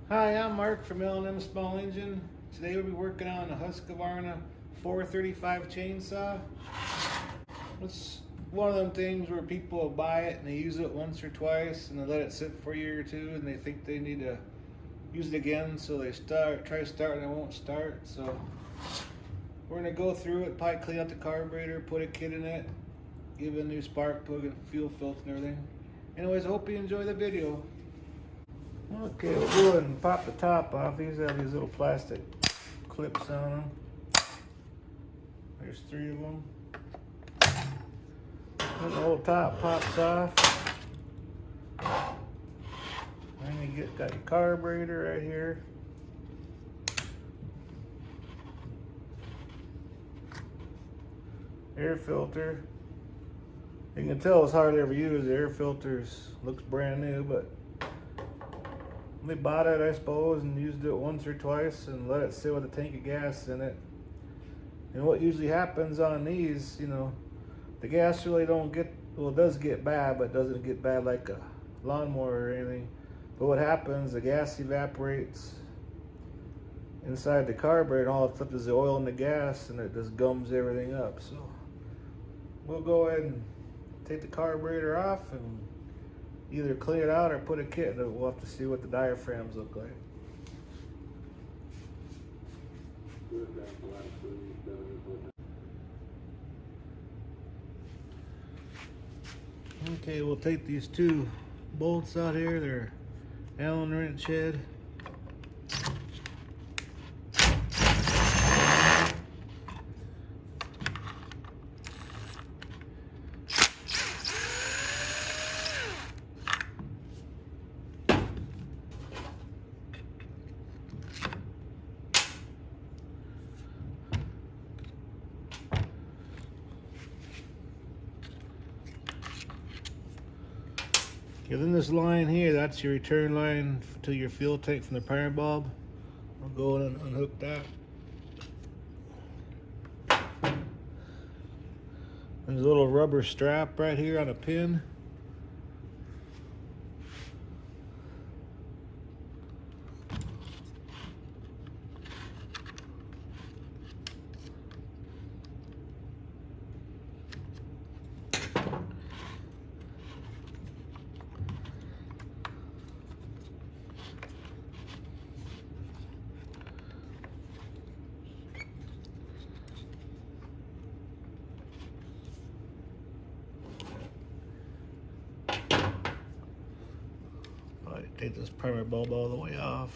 Hi, I'm Mark from L&M Small Engine. Today we'll be working on a Husqvarna 435 chainsaw. It's one of them things where people buy it and they use it once or twice and they let it sit for a year or two and they think they need to use it again, so they try to start and it won't start. So we're gonna go through it, probably clean out the carburetor, put a kit in it, give it a new spark plug and fuel filter and everything. Anyways, I hope you enjoy the video. Okay, we'll go ahead and pop the top off. These have these little plastic clips on them. There's 3 of them. And the whole top pops off. And you got your carburetor right here. Air filter. You can tell it's hardly ever used. The air filters looks brand new, but they bought it, I suppose, and used it once or twice and let it sit with a tank of gas in it. And what usually happens on these, the gas really don't get, well, it does get bad, but it doesn't get bad like a lawnmower or anything. But what happens, the gas evaporates inside the carburetor, and all that's left is the oil and the gas, and it just gums everything up. So we'll go ahead and take the carburetor off and either clean it out or put a kit in it. We'll have to see what the diaphragms look like. Okay, we'll take these 2 bolts out here. They're Allen wrench head. Okay, then this line here, that's your return line to your fuel tank from the primer bulb. I'll go and unhook that. There's a little rubber strap right here on a pin. Take this primer bulb all the way off.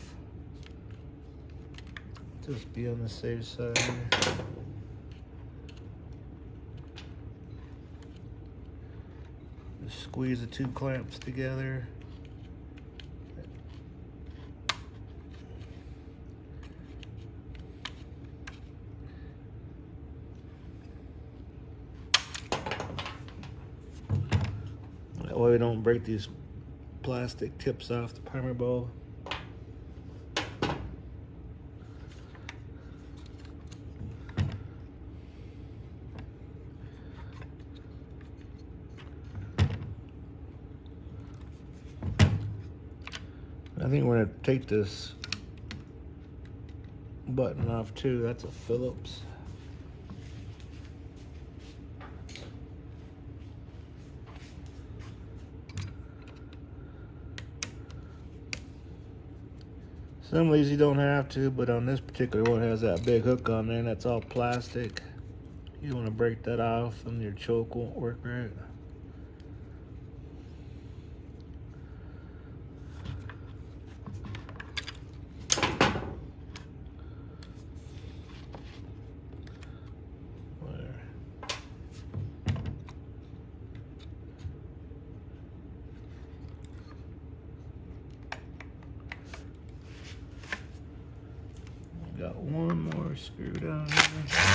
Just be on the safe side here. Just squeeze the 2 clamps together. That way we don't break these plastic tips off the primer bulb. I think we're going to take this button off too. That's a Phillips. Some of these you don't have to, but on this particular one it has that big hook on there and that's all plastic. You want to break that off and your choke won't work right. Got one more screw down here.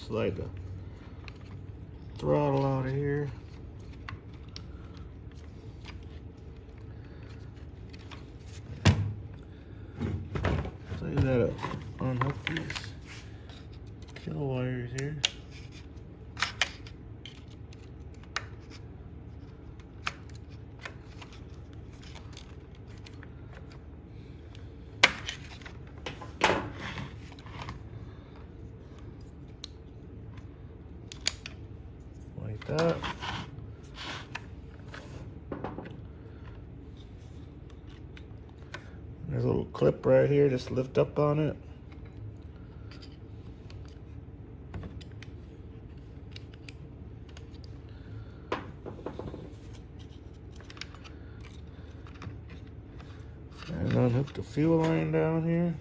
slide the throttle out of here. So you gotta unhook these kill wires here. Like that. There's a little clip right here, just lift up on it. And unhook the fuel line down here.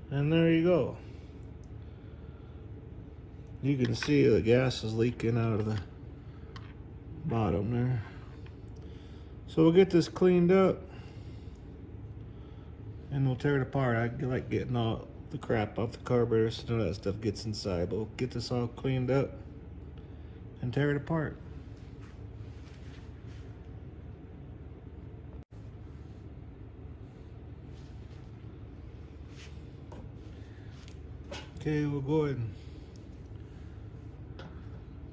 And there you go. You can see the gas is leaking out of the bottom there. So we'll get this cleaned up and we'll tear it apart. I like getting all the crap off the carburetor so none of that stuff gets inside. But we'll get this all cleaned up and tear it apart. Okay, we'll go ahead and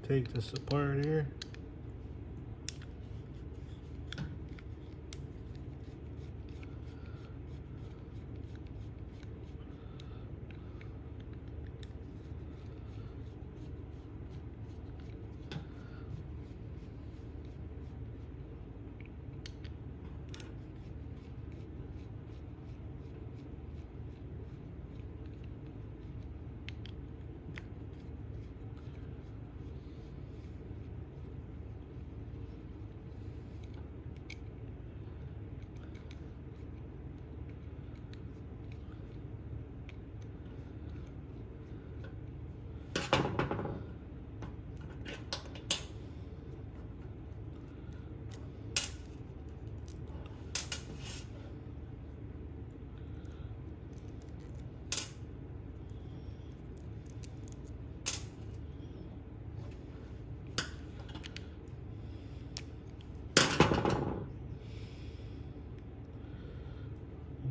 take this apart here.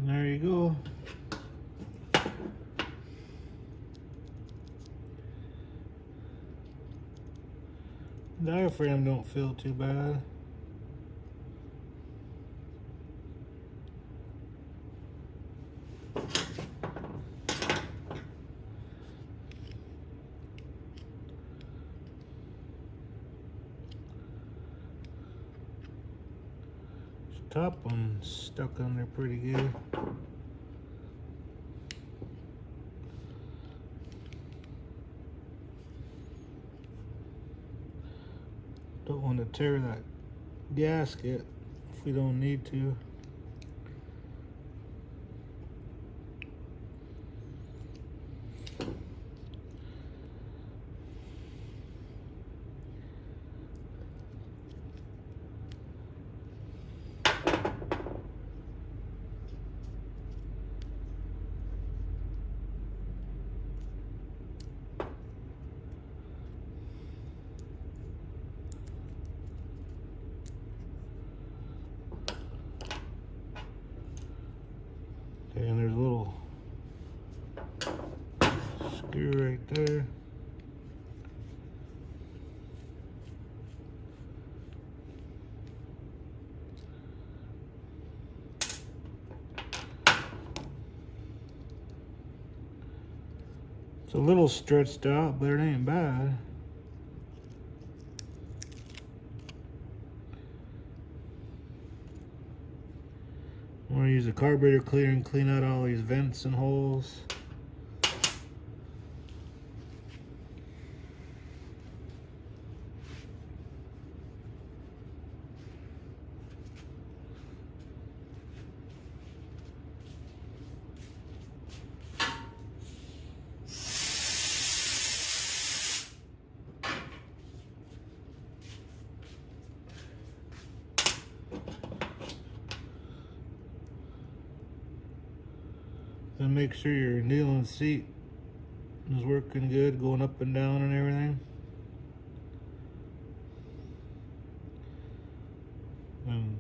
There you go. Diaphragm don't feel too bad. Top one's stuck on there pretty good. Don't want to tear that gasket if we don't need to. Okay, and there's a little screw right there. It's a little stretched out, but it ain't bad. I'm going to use a carburetor cleaner and clean out all these vents and holes. And make sure your kneeling seat is working good, going up and down and everything. And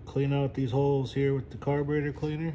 clean out these holes here with the carburetor cleaner.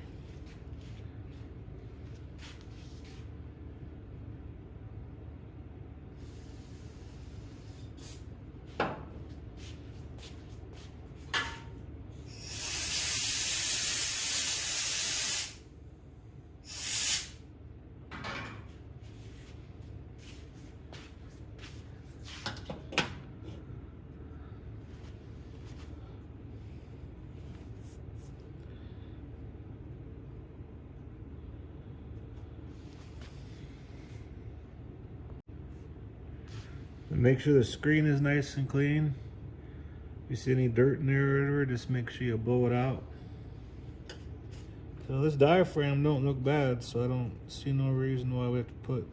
And make sure the screen is nice and clean. If you see any dirt in there or whatever, just make sure you blow it out. So this diaphragm don't look bad, so I don't see no reason why we have to put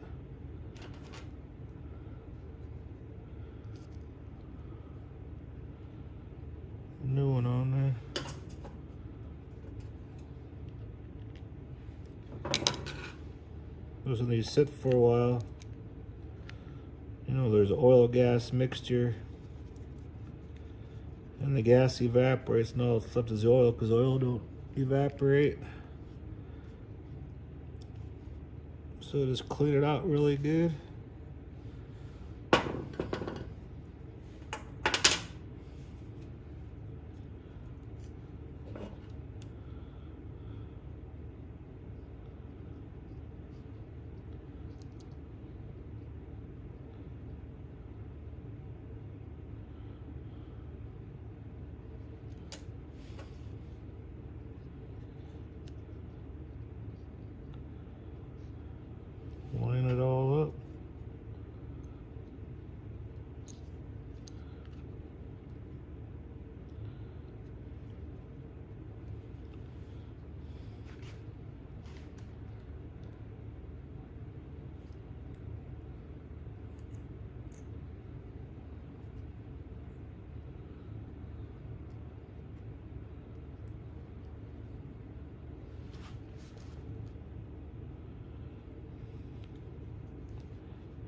a new one on there. Those when these sit for a while, you know, there's oil gas mixture and the gas evaporates and all it's left is the oil because oil don't evaporate. So just clean it out really good. Line it all up.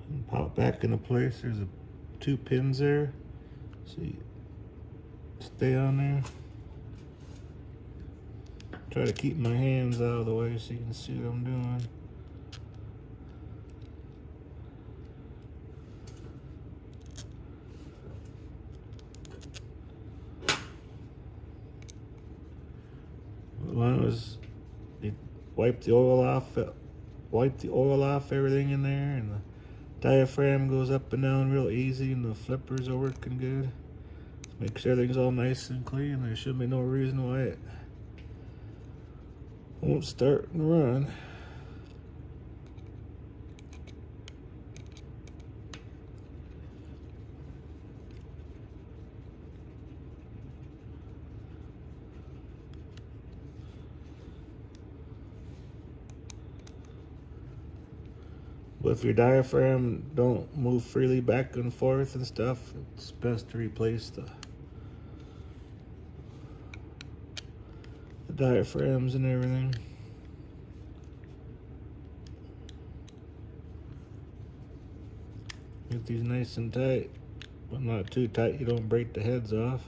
And pop back into place. There's two pins there. So you stay on there. Try to keep my hands out of the way so you can see what I'm doing. One was you wipe the oil off everything in there, and the diaphragm goes up and down real easy, and the flippers are working good. Make sure everything's all nice and clean. There should be no reason why it won't start and run. But if your diaphragm don't move freely back and forth and stuff, it's best to replace the diaphragms and everything. Get these nice and tight, but not too tight you don't break the heads off.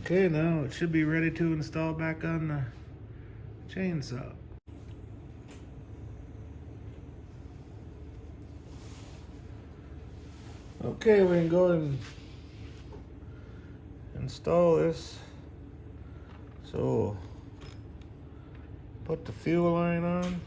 Okay, now it should be ready to install back on the chainsaw. Okay, we can go and install this. So, put the fuel line on.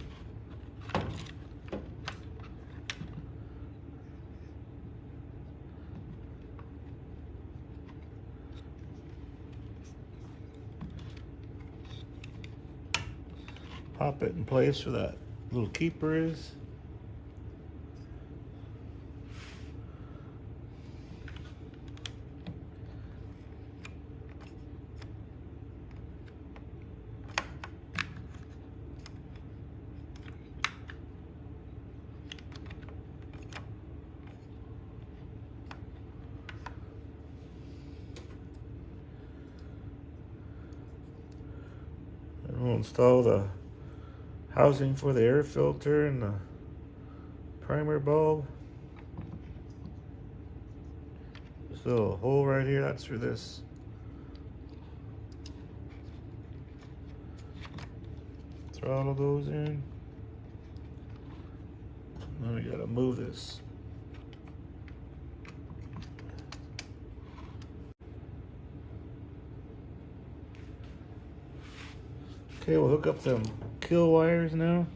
Pop it in place where that little keeper is. we'll install the housing for the air filter and the primer bulb. This little hole right here, that's for this. Throttle goes in. Now we gotta move this. Okay, we'll hook up some kill wires now.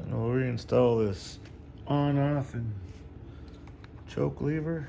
And we'll reinstall this on, off, and choke lever.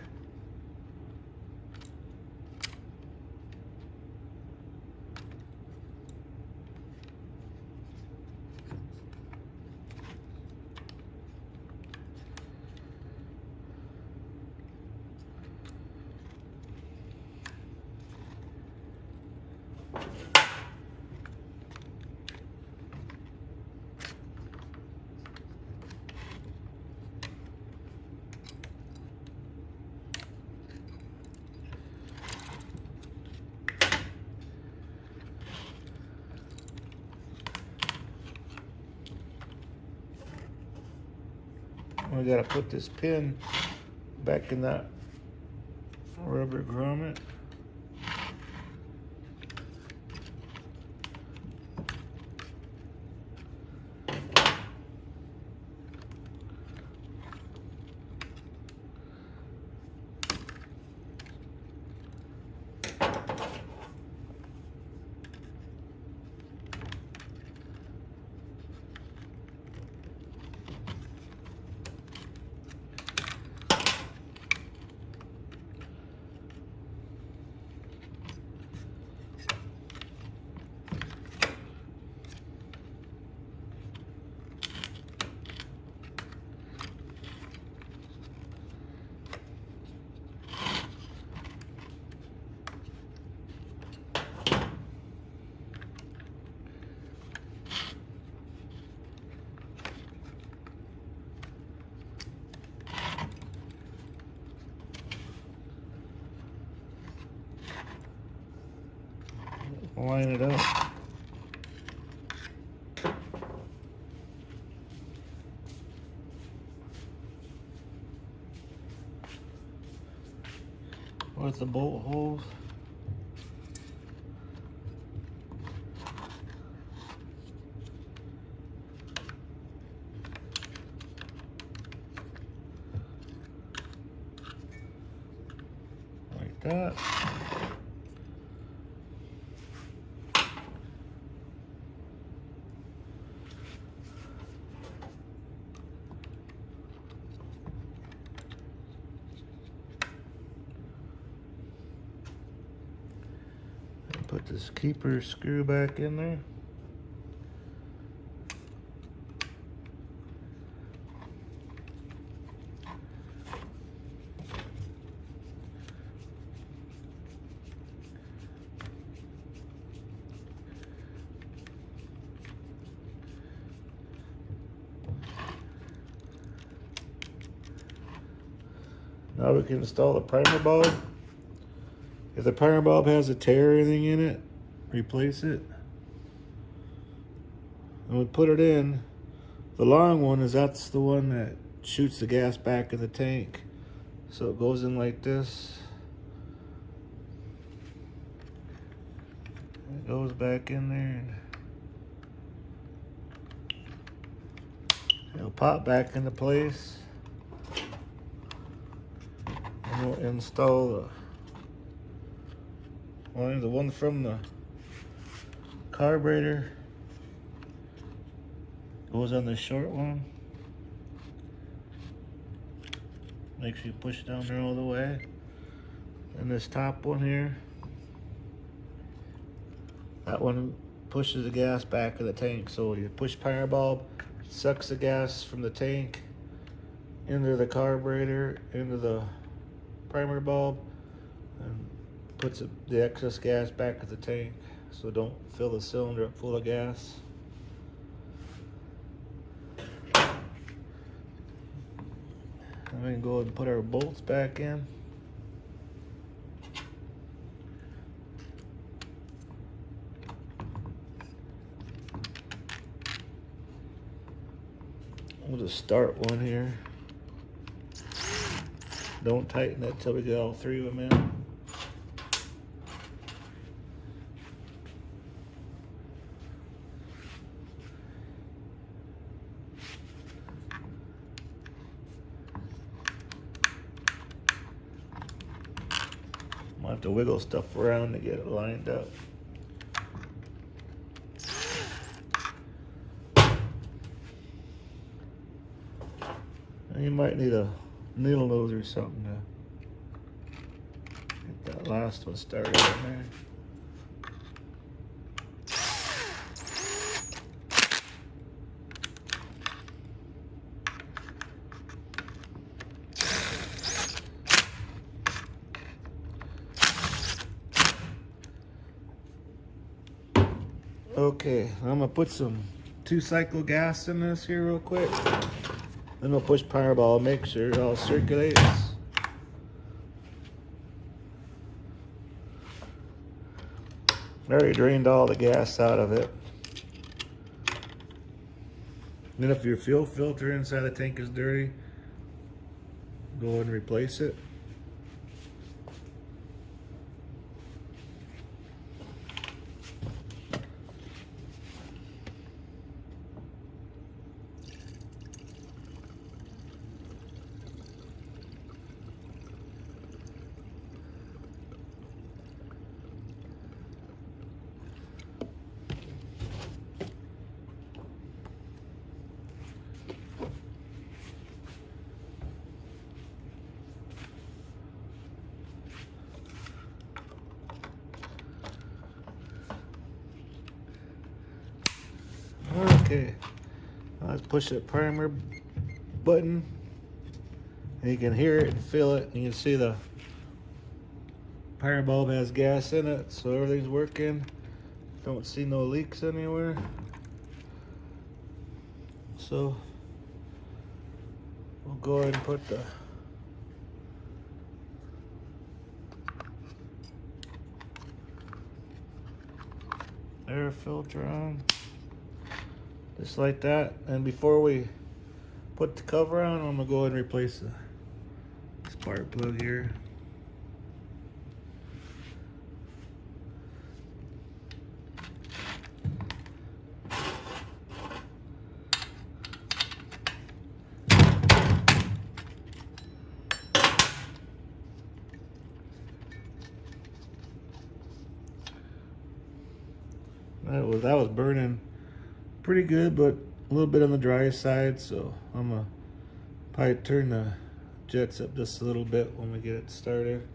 We gotta put this pin back in that rubber grommet. Line it up. With the bolt holes. Like that. Put this keeper screw back in there. Now we can install the primer bulb. If the primer bulb has a tear or anything in it, replace it. And we put it in. The long one that's the one that shoots the gas back in the tank. So it goes in like this. It goes back in there. And it'll pop back into place. And we'll install the one from the carburetor goes on the short one. Make sure you push down there all the way. And this top one here That one pushes the gas back in the tank. So you push primer bulb, sucks the gas from the tank into the carburetor, into the primer bulb, and puts the excess gas back in the tank. So don't fill the cylinder up full of gas. And we can go ahead and put our bolts back in. We'll just start one here. Don't tighten it till we get all three of them in. I'll have to wiggle stuff around to get it lined up. And you might need a needle nose or something to get that last one started in there. Okay, I'm gonna put some 2-cycle gas in this here real quick. Then we'll push power ball, make sure it all circulates. I already drained all the gas out of it. Then if your fuel filter inside the tank is dirty, go ahead and replace it. Okay, let's push the primer button, and you can hear it and feel it, and you can see the primer bulb has gas in it, so everything's working. Don't see no leaks anywhere. So we'll go ahead and put the air filter on. Just like that. And before we put the cover on, I'm gonna go ahead and replace the spark plug here. That was burning pretty good, but a little bit on the dry side, so I'm gonna probably turn the jets up just a little bit when we get it started.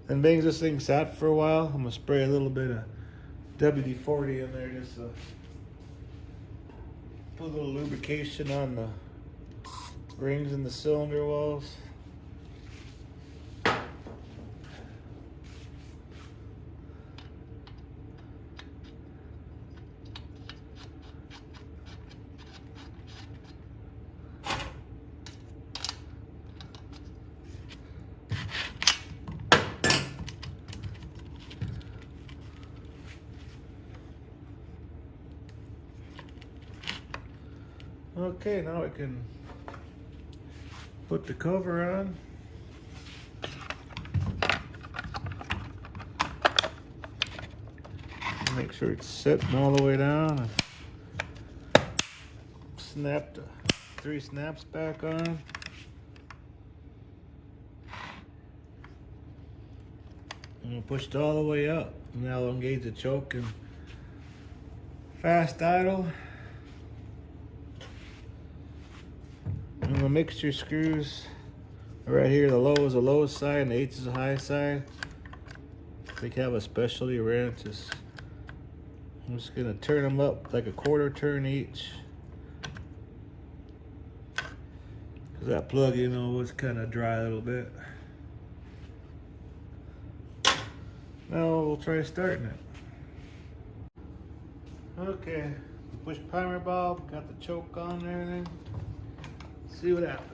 And being this thing sat for a while, I'm gonna spray a little bit of WD-40 in there just to put a little lubrication on the rings and the cylinder walls. Okay, now we can put the cover on. Make sure it's sitting all the way down. And snap the 3 snaps back on. And push it all the way up. Now we'll engage the choke and fast idle. And the mixture screws Right here, the low is the lowest side and the H is the high side. They have a specialty wrenches. I'm just gonna turn them up like a quarter turn each. Cause that plug, you know, was kind of dry a little bit. Now we'll try starting it. Okay, push primer bulb, got the choke on and everything. See what happens.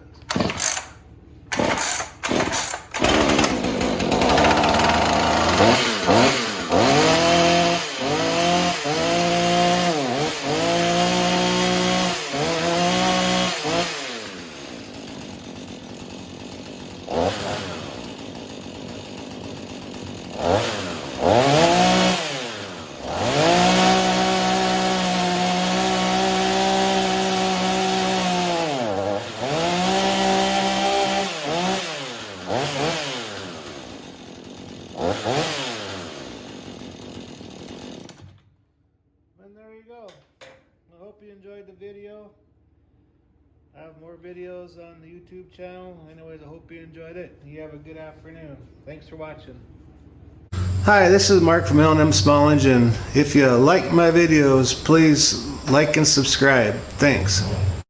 And there you go. I hope you enjoyed the video. I have more videos on the YouTube channel. Anyways, I hope you enjoyed it. You have a good afternoon. Thanks for watching. Hi, this is Mark from L&M Smallenge, and if you like my videos, please like and subscribe. Thanks.